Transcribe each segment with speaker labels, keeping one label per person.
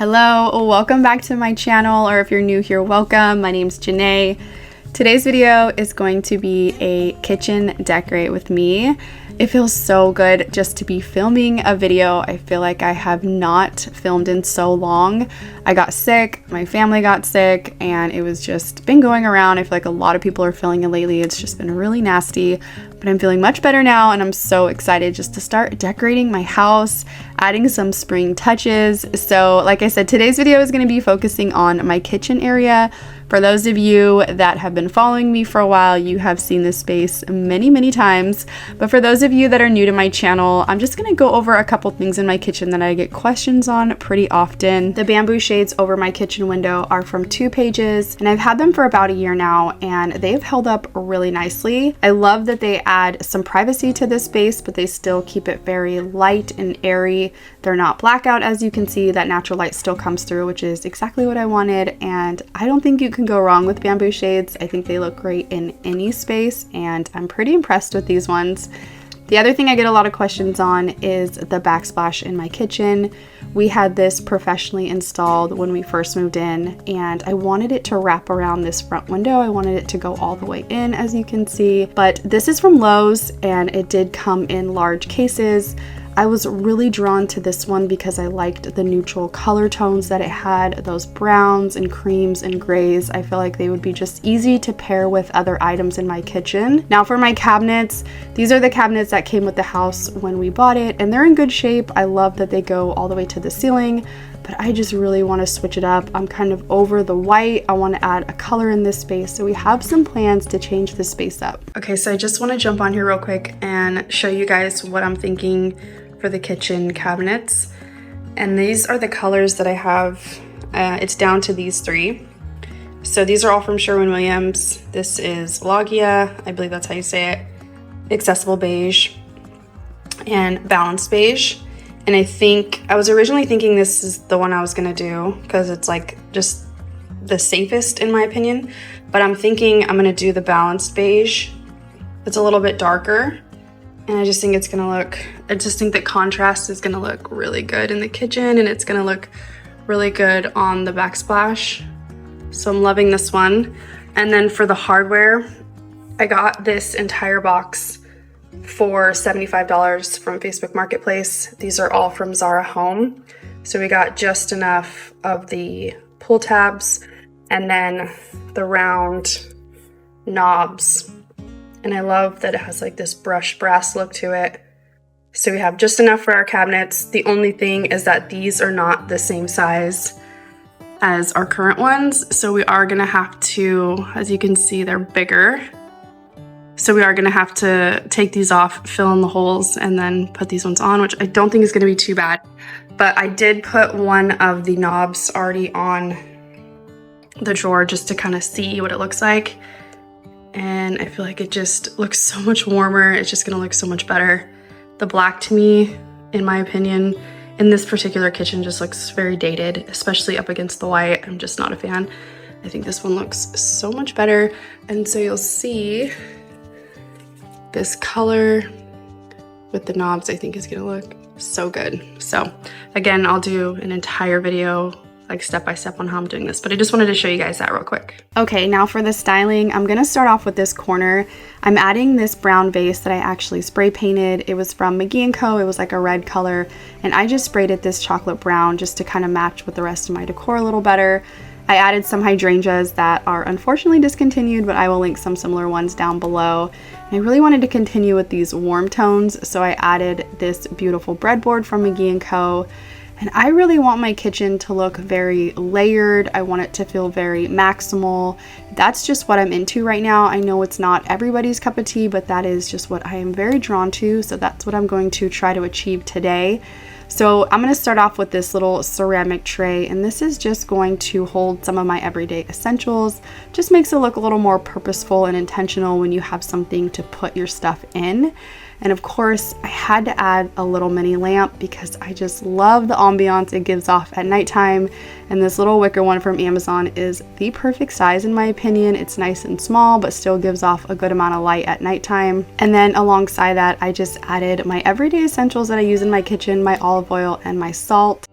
Speaker 1: Hello, welcome back to my channel, or if you're new here, welcome. My name's Janae. Today's video is going to be a kitchen decorate with me. It feels so good just to be filming a video. I feel like I have not filmed in so long. I got sick, my family got sick, and it was just been going around. I feel like a lot of people are feeling it lately. It's just been really nasty, but I'm feeling much better now, and I'm so excited just to start decorating my house, adding some spring touches. So like I said, today's video is going to be focusing on my kitchen area. For those of you that have been following me for a while, you have seen this space many times. But for those of you that are new to my channel, I'm just gonna go over a couple things in my kitchen that I get questions on pretty often. The bamboo shades over my kitchen window are from 2 Pages, and I've had them for about a year now, and they've held up really nicely. I love that they add some privacy to this space, but they still keep it very light and airy. They're not blackout, as you can see. That natural light still comes through, which is exactly what I wanted, and I don't think you can go wrong with bamboo shades. I think they look great in any space, and I'm pretty impressed with these ones. The other thing I get a lot of questions on is the backsplash in my kitchen. We had this professionally installed when we first moved in, and I wanted it to wrap around this front window. I wanted it to go all the way in, as you can see, but this is from Lowe's, and it did come in large cases. I was really drawn to this one because I liked the neutral color tones that it had, those browns and creams and grays. I feel like they would be just easy to pair with other items in my kitchen. Now for my cabinets, these are the cabinets that came with the house when we bought it, and they're in good shape. I love that they go all the way to the ceiling, but I just really want to switch it up. I'm kind of over the white. I want to add a color in this space, so we have some plans to change this space up. Okay, so I just want to jump on here real quick and show you guys what I'm thinking for the kitchen cabinets. And these are the colors that I have. It's down to these 3. So these are all from Sherwin-Williams. This is Loggia, I believe that's how you say it, Accessible Beige, and Balanced Beige. And I was originally thinking this is the one I was gonna do because it's like just the safest in my opinion, but I'm thinking I'm gonna do the Balanced Beige. It's a little bit darker, and I just think I just think that contrast is gonna look really good in the kitchen, and it's gonna look really good on the backsplash. So I'm loving this one. And then for the hardware, I got this entire box for $75 from Facebook Marketplace. These are all from Zara Home. So we got just enough of the pull tabs and then the round knobs. And I love that it has like this brushed brass look to it. So we have just enough for our cabinets. The only thing is that these are not the same size as our current ones. So we are gonna have to, as you can see, they're bigger. So we are gonna have to take these off, fill in the holes, and then put these ones on, which I don't think is gonna be too bad. But I did put one of the knobs already on the drawer just to kind of see what it looks like. And I feel like it just looks so much warmer. It's just gonna look so much better. The black, to me, in my opinion, in this particular kitchen just looks very dated, especially up against the white. I'm just not a fan. I think this one looks so much better. And so you'll see this color with the knobs, I think is gonna look so good. So again, I'll do an entire video like step by step on how I'm doing this, but I just wanted to show you guys that real quick. Okay, now for the styling, I'm gonna start off with this corner. I'm adding this brown vase that I actually spray painted. It was from mcge&co. It was like a red color, and I just sprayed it this chocolate brown just to kind of match with the rest of my decor a little better. I added some hydrangeas that are unfortunately discontinued, but I will link some similar ones down below. And I really wanted to continue with these warm tones, so I added this beautiful breadboard from mcge&co. And I really want my kitchen to look very layered. I want it to feel very maximal. That's just what I'm into right now. I know it's not everybody's cup of tea, but that is just what I am very drawn to. So that's what I'm going to try to achieve today. So I'm going to start off with this little ceramic tray, and this is just going to hold some of my everyday essentials. Just makes it look a little more purposeful and intentional when you have something to put your stuff in. And of course, I had to add a little mini lamp because I just love the ambiance it gives off at nighttime. And this little wicker one from Amazon is the perfect size in my opinion. It's nice and small, but still gives off a good amount of light at nighttime. And then alongside that, I just added my everyday essentials that I use in my kitchen, my olive oil and my salt.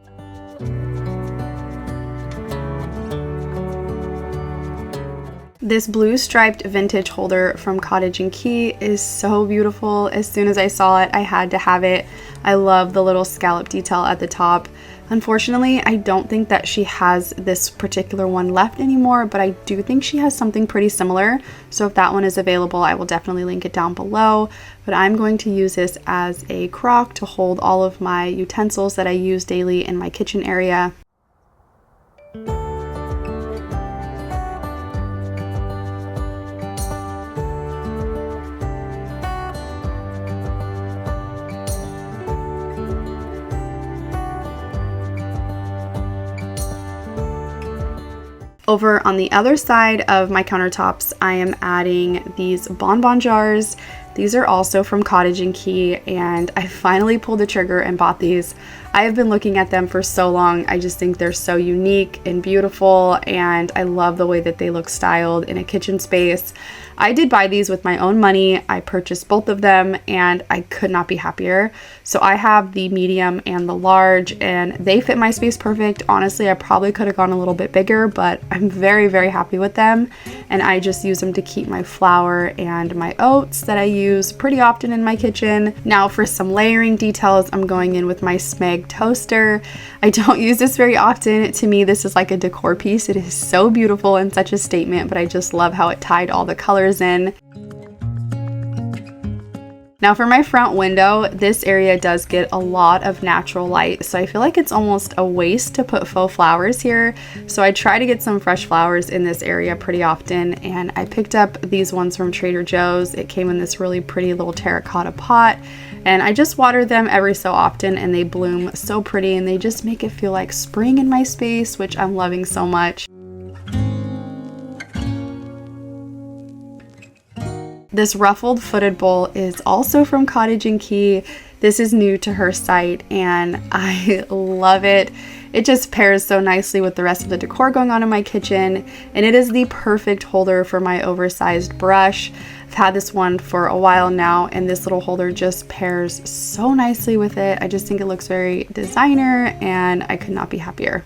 Speaker 1: This blue striped vintage holder from Cottage & Key is so beautiful. As soon as I saw it, I had to have it. I love the little scallop detail at the top. Unfortunately, I don't think that she has this particular one left anymore, but I do think she has something pretty similar. So if that one is available, I will definitely link it down below. But I'm going to use this as a crock to hold all of my utensils that I use daily in my kitchen area. Over on the other side of my countertops, I am adding these bonbon jars. These are also from Cottage & Key, and I finally pulled the trigger and bought these. I have been looking at them for so long. I just think they're so unique and beautiful, and I love the way that they look styled in a kitchen space. I did buy these with my own money. I purchased both of them, and I could not be happier. So I have the medium and the large, and they fit my space perfect. Honestly, I probably could have gone a little bit bigger, but I'm very, very happy with them. And I just use them to keep my flour and my oats that I use pretty often in my kitchen. Now for some layering details, I'm going in with my mcge toaster. I don't use this very often. To me, this is like a decor piece. It is so beautiful and such a statement, but I just love how it tied all the colors in. Now for my front window, this area does get a lot of natural light, so I feel like it's almost a waste to put faux flowers here. So I try to get some fresh flowers in this area pretty often, and I picked up these ones from Trader Joe's. It came in this really pretty little terracotta pot, and I just water them every so often, and they bloom so pretty, and they just make it feel like spring in my space, which I'm loving so much. This ruffled footed bowl is also from Cottage & Key. This is new to her site, and I love it. It just pairs so nicely with the rest of the decor going on in my kitchen, and it is the perfect holder for my oversized brush. I've had this one for a while now, and this little holder just pairs so nicely with it. I just think it looks very designer, and I could not be happier.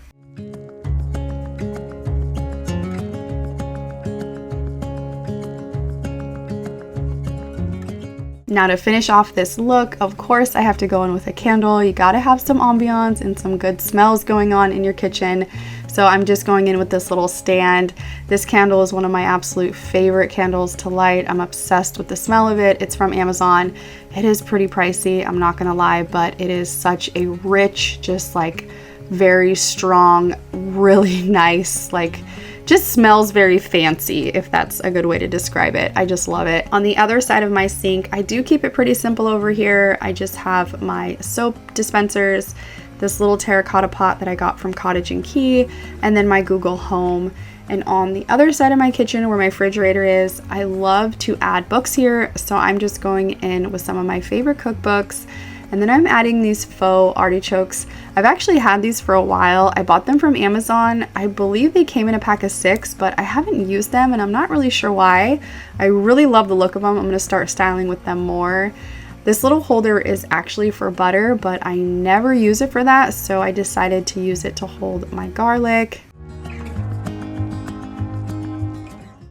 Speaker 1: Now to finish off this look, of course I have to go in with a candle. You gotta have some ambiance and some good smells going on in your kitchen. So I'm just going in with this little stand. This candle is one of my absolute favorite candles to light. I'm obsessed with the smell of it. It's from Amazon. It is pretty pricey, I'm not gonna lie, but it is such a rich, just like very strong, really nice, like just smells very fancy, if that's a good way to describe it. I just love it. On the other side of my sink, I do keep it pretty simple over here. I just have my soap dispensers, this little terracotta pot that I got from Cottage & Key, and then my Google Home. And on the other side of my kitchen where my refrigerator is, I love to add books here. So I'm just going in with some of my favorite cookbooks. And then I'm adding these faux artichokes. I've actually had these for a while. I bought them from Amazon. I believe they came in a pack of 6, but I haven't used them and I'm not really sure why. I really love the look of them. I'm gonna start styling with them more. This little holder is actually for butter, but I never use it for that, so I decided to use it to hold my garlic.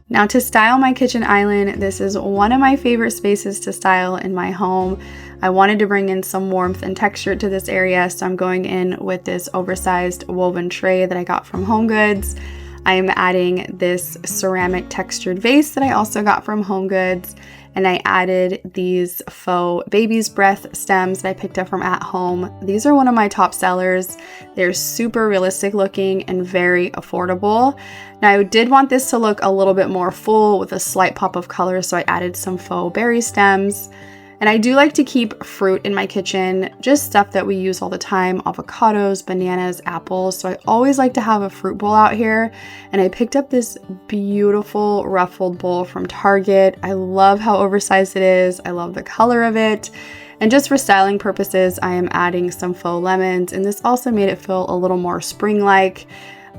Speaker 1: Now to style my kitchen island, this is one of my favorite spaces to style in my home. I wanted to bring in some warmth and texture to this area, so I'm going in with this oversized woven tray that I got from HomeGoods. I am adding this ceramic textured vase that I also got from HomeGoods, and I added these faux baby's breath stems that I picked up from At Home. These are one of my top sellers. They're super realistic looking and very affordable. Now I did want this to look a little bit more full with a slight pop of color, so I added some faux berry stems. And I do like to keep fruit in my kitchen, just stuff that we use all the time, avocados, bananas, apples. So I always like to have a fruit bowl out here. And I picked up this beautiful ruffled bowl from Target. I love how oversized it is. I love the color of it. And just for styling purposes, I am adding some faux lemons. And this also made it feel a little more spring-like.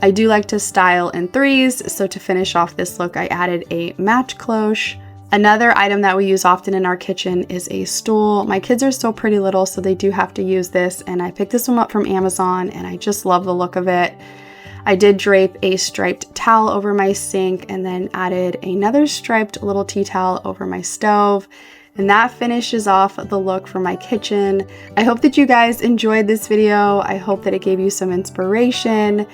Speaker 1: I do like to style in threes. So to finish off this look, I added a match cloche. Another item that we use often in our kitchen is a stool. My kids are still pretty little, so they do have to use this, and I picked this one up from Amazon, and I just love the look of it. I did drape a striped towel over my sink and then added another striped little tea towel over my stove. And that finishes off the look for my kitchen. I hope that you guys enjoyed this video. I hope that it gave you some inspiration.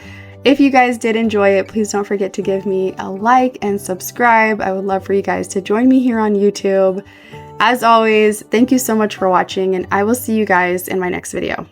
Speaker 1: If you guys did enjoy it, please don't forget to give me a like and subscribe. I would love for you guys to join me here on YouTube. As always, thank you so much for watching, and I will see you guys in my next video.